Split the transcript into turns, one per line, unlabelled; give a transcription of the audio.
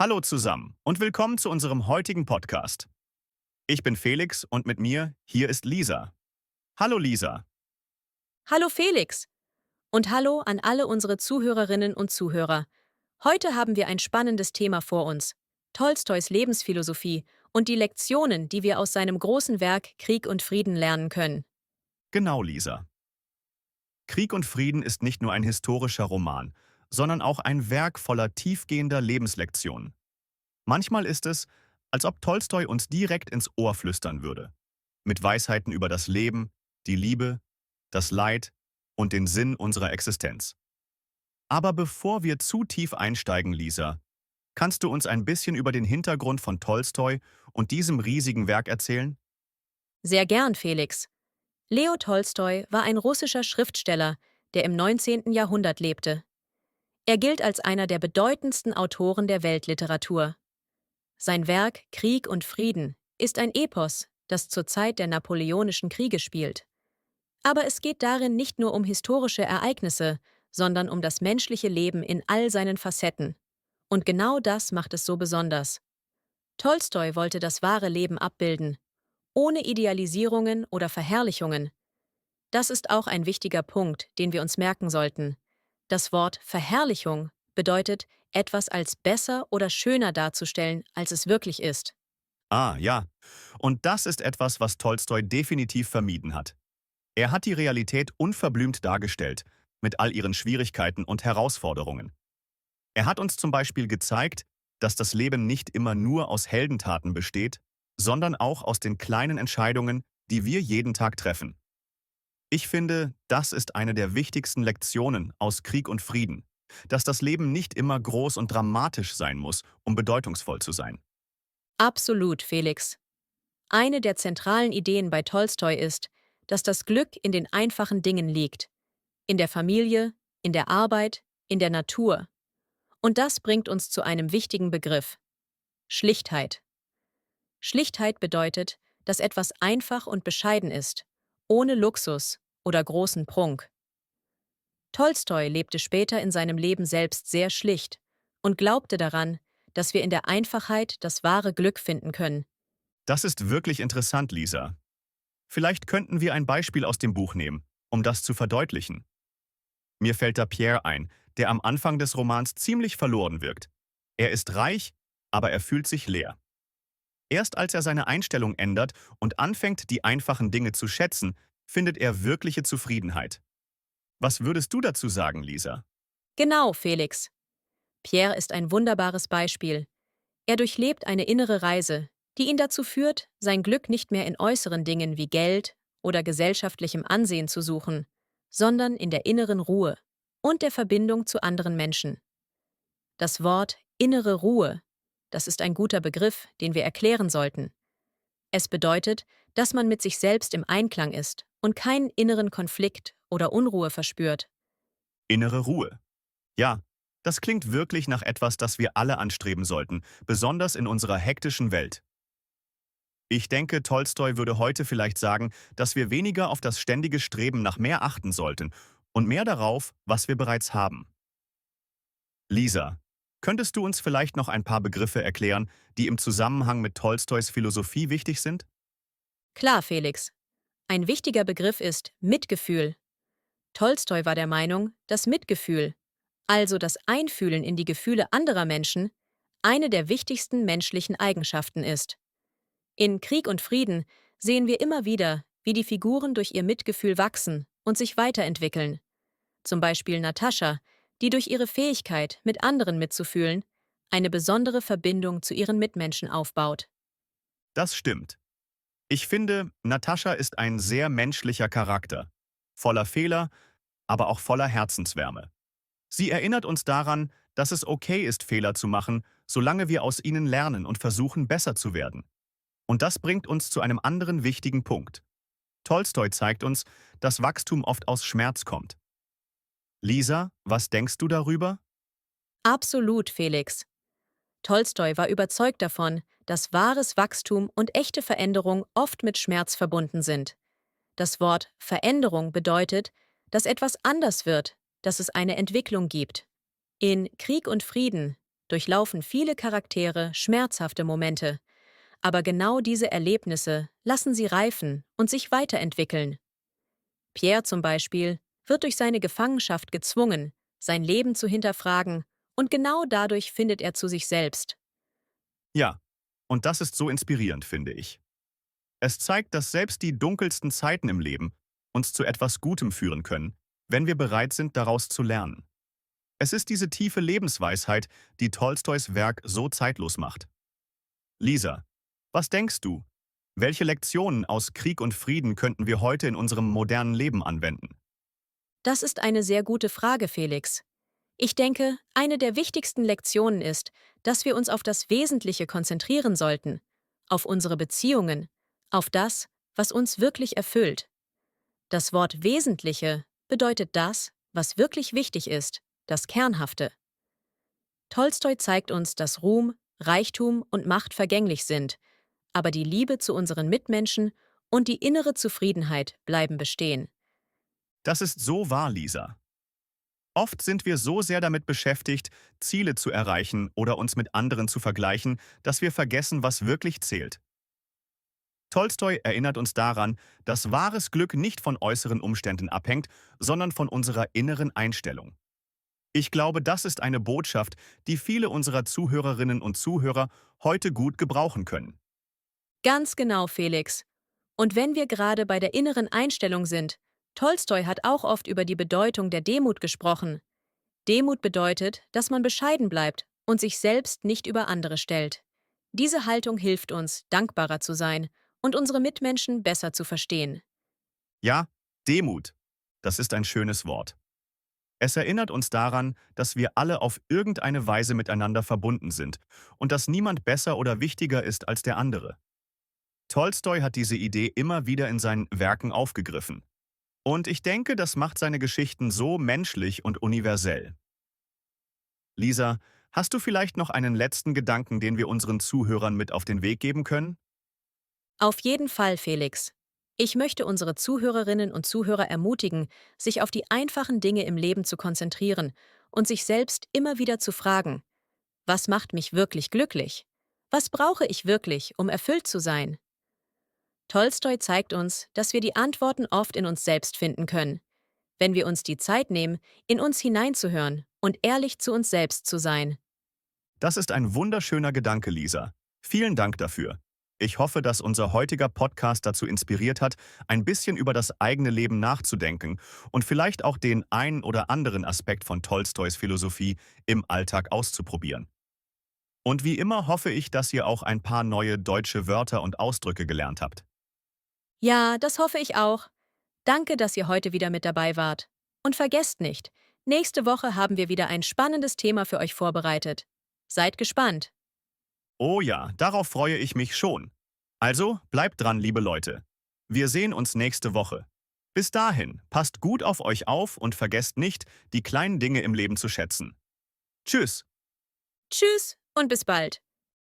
Hallo zusammen und willkommen zu unserem heutigen Podcast. Ich bin Felix und mit mir hier ist Lisa. Hallo Lisa.
Hallo Felix und hallo an alle unsere Zuhörerinnen und Zuhörer. Heute haben wir ein spannendes Thema vor uns. Tolstois Lebensphilosophie und die Lektionen, die wir aus seinem großen Werk Krieg und Frieden lernen können.
Genau, Lisa. Krieg und Frieden ist nicht nur ein historischer Roman, sondern auch ein Werk voller tiefgehender Lebenslektionen. Manchmal ist es, als ob Tolstoi uns direkt ins Ohr flüstern würde. Mit Weisheiten über das Leben, die Liebe, das Leid und den Sinn unserer Existenz. Aber bevor wir zu tief einsteigen, Lisa, kannst du uns ein bisschen über den Hintergrund von Tolstoi und diesem riesigen Werk erzählen?
Sehr gern, Felix. Leo Tolstoi war ein russischer Schriftsteller, der im 19. Jahrhundert lebte. Er gilt als einer der bedeutendsten Autoren der Weltliteratur. Sein Werk Krieg und Frieden ist ein Epos, das zur Zeit der Napoleonischen Kriege spielt. Aber es geht darin nicht nur um historische Ereignisse, sondern um das menschliche Leben in all seinen Facetten. Und genau das macht es so besonders. Tolstoi wollte das wahre Leben abbilden, ohne Idealisierungen oder Verherrlichungen. Das ist auch ein wichtiger Punkt, den wir uns merken sollten. Das Wort Verherrlichung bedeutet, etwas als besser oder schöner darzustellen, als es wirklich ist.
Ah, ja. Und das ist etwas, was Tolstoi definitiv vermieden hat. Er hat die Realität unverblümt dargestellt, mit all ihren Schwierigkeiten und Herausforderungen. Er hat uns zum Beispiel gezeigt, dass das Leben nicht immer nur aus Heldentaten besteht, sondern auch aus den kleinen Entscheidungen, die wir jeden Tag treffen. Ich finde, das ist eine der wichtigsten Lektionen aus Krieg und Frieden, dass das Leben nicht immer groß und dramatisch sein muss, um bedeutungsvoll zu sein.
Absolut, Felix. Eine der zentralen Ideen bei Tolstoi ist, dass das Glück in den einfachen Dingen liegt. In der Familie, in der Arbeit, in der Natur. Und das bringt uns zu einem wichtigen Begriff: Schlichtheit. Schlichtheit bedeutet, dass etwas einfach und bescheiden ist, ohne Luxus oder großen Prunk. Tolstoi lebte später in seinem Leben selbst sehr schlicht und glaubte daran, dass wir in der Einfachheit das wahre Glück finden können.
Das ist wirklich interessant, Lisa. Vielleicht könnten wir ein Beispiel aus dem Buch nehmen, um das zu verdeutlichen. Mir fällt da Pierre ein, der am Anfang des Romans ziemlich verloren wirkt. Er ist reich, aber er fühlt sich leer. Erst als er seine Einstellung ändert und anfängt, die einfachen Dinge zu schätzen, findet er wirkliche Zufriedenheit. Was würdest du dazu sagen, Lisa?
Genau, Felix. Pierre ist ein wunderbares Beispiel. Er durchlebt eine innere Reise, die ihn dazu führt, sein Glück nicht mehr in äußeren Dingen wie Geld oder gesellschaftlichem Ansehen zu suchen, sondern in der inneren Ruhe und der Verbindung zu anderen Menschen. Das Wort innere Ruhe, das ist ein guter Begriff, den wir erklären sollten. Es bedeutet, dass man mit sich selbst im Einklang ist und keinen inneren Konflikt oder Unruhe verspürt.
Innere Ruhe. Ja, das klingt wirklich nach etwas, das wir alle anstreben sollten, besonders in unserer hektischen Welt. Ich denke, Tolstoi würde heute vielleicht sagen, dass wir weniger auf das ständige Streben nach mehr achten sollten und mehr darauf, was wir bereits haben. Lisa, könntest du uns vielleicht noch ein paar Begriffe erklären, die im Zusammenhang mit Tolstois Philosophie wichtig sind?
Klar, Felix. Ein wichtiger Begriff ist Mitgefühl. Tolstoi war der Meinung, dass Mitgefühl, also das Einfühlen in die Gefühle anderer Menschen, eine der wichtigsten menschlichen Eigenschaften ist. In Krieg und Frieden sehen wir immer wieder, wie die Figuren durch ihr Mitgefühl wachsen und sich weiterentwickeln. Zum Beispiel Natascha, die durch ihre Fähigkeit, mit anderen mitzufühlen, eine besondere Verbindung zu ihren Mitmenschen aufbaut.
Das stimmt. Ich finde, Natascha ist ein sehr menschlicher Charakter, voller Fehler, aber auch voller Herzenswärme. Sie erinnert uns daran, dass es okay ist, Fehler zu machen, solange wir aus ihnen lernen und versuchen, besser zu werden. Und das bringt uns zu einem anderen wichtigen Punkt. Tolstoi zeigt uns, dass Wachstum oft aus Schmerz kommt. Lisa, was denkst du darüber?
Absolut, Felix. Tolstoi war überzeugt davon, dass wahres Wachstum und echte Veränderung oft mit Schmerz verbunden sind. Das Wort Veränderung bedeutet, dass etwas anders wird, dass es eine Entwicklung gibt. In Krieg und Frieden durchlaufen viele Charaktere schmerzhafte Momente. Aber genau diese Erlebnisse lassen sie reifen und sich weiterentwickeln. Pierre zum Beispiel wird durch seine Gefangenschaft gezwungen, sein Leben zu hinterfragen, und genau dadurch findet er zu sich selbst.
Ja, und das ist so inspirierend, finde ich. Es zeigt, dass selbst die dunkelsten Zeiten im Leben uns zu etwas Gutem führen können, wenn wir bereit sind, daraus zu lernen. Es ist diese tiefe Lebensweisheit, die Tolstois Werk so zeitlos macht. Lisa, was denkst du? Welche Lektionen aus Krieg und Frieden könnten wir heute in unserem modernen Leben anwenden?
Das ist eine sehr gute Frage, Felix. Ich denke, eine der wichtigsten Lektionen ist, dass wir uns auf das Wesentliche konzentrieren sollten, auf unsere Beziehungen, auf das, was uns wirklich erfüllt. Das Wort Wesentliche bedeutet das, was wirklich wichtig ist, das Kernhafte. Tolstoi zeigt uns, dass Ruhm, Reichtum und Macht vergänglich sind, aber die Liebe zu unseren Mitmenschen und die innere Zufriedenheit bleiben bestehen.
Das ist so wahr, Lisa. Oft sind wir so sehr damit beschäftigt, Ziele zu erreichen oder uns mit anderen zu vergleichen, dass wir vergessen, was wirklich zählt. Tolstoi erinnert uns daran, dass wahres Glück nicht von äußeren Umständen abhängt, sondern von unserer inneren Einstellung. Ich glaube, das ist eine Botschaft, die viele unserer Zuhörerinnen und Zuhörer heute gut gebrauchen können.
Ganz genau, Felix. Und wenn wir gerade bei der inneren Einstellung sind, Tolstoi hat auch oft über die Bedeutung der Demut gesprochen. Demut bedeutet, dass man bescheiden bleibt und sich selbst nicht über andere stellt. Diese Haltung hilft uns, dankbarer zu sein und unsere Mitmenschen besser zu verstehen.
Ja, Demut. Das ist ein schönes Wort. Es erinnert uns daran, dass wir alle auf irgendeine Weise miteinander verbunden sind und dass niemand besser oder wichtiger ist als der andere. Tolstoi hat diese Idee immer wieder in seinen Werken aufgegriffen. Und ich denke, das macht seine Geschichten so menschlich und universell. Lisa, hast du vielleicht noch einen letzten Gedanken, den wir unseren Zuhörern mit auf den Weg geben können?
Auf jeden Fall, Felix. Ich möchte unsere Zuhörerinnen und Zuhörer ermutigen, sich auf die einfachen Dinge im Leben zu konzentrieren und sich selbst immer wieder zu fragen: Was macht mich wirklich glücklich? Was brauche ich wirklich, um erfüllt zu sein? Tolstoi zeigt uns, dass wir die Antworten oft in uns selbst finden können, wenn wir uns die Zeit nehmen, in uns hineinzuhören und ehrlich zu uns selbst zu sein.
Das ist ein wunderschöner Gedanke, Lisa. Vielen Dank dafür. Ich hoffe, dass unser heutiger Podcast dazu inspiriert hat, ein bisschen über das eigene Leben nachzudenken und vielleicht auch den einen oder anderen Aspekt von Tolstois Philosophie im Alltag auszuprobieren. Und wie immer hoffe ich, dass ihr auch ein paar neue deutsche Wörter und Ausdrücke gelernt habt.
Ja, das hoffe ich auch. Danke, dass ihr heute wieder mit dabei wart. Und vergesst nicht, nächste Woche haben wir wieder ein spannendes Thema für euch vorbereitet. Seid gespannt.
Oh ja, darauf freue ich mich schon. Also bleibt dran, liebe Leute. Wir sehen uns nächste Woche. Bis dahin, passt gut auf euch auf und vergesst nicht, die kleinen Dinge im Leben zu schätzen. Tschüss!
Tschüss und bis bald.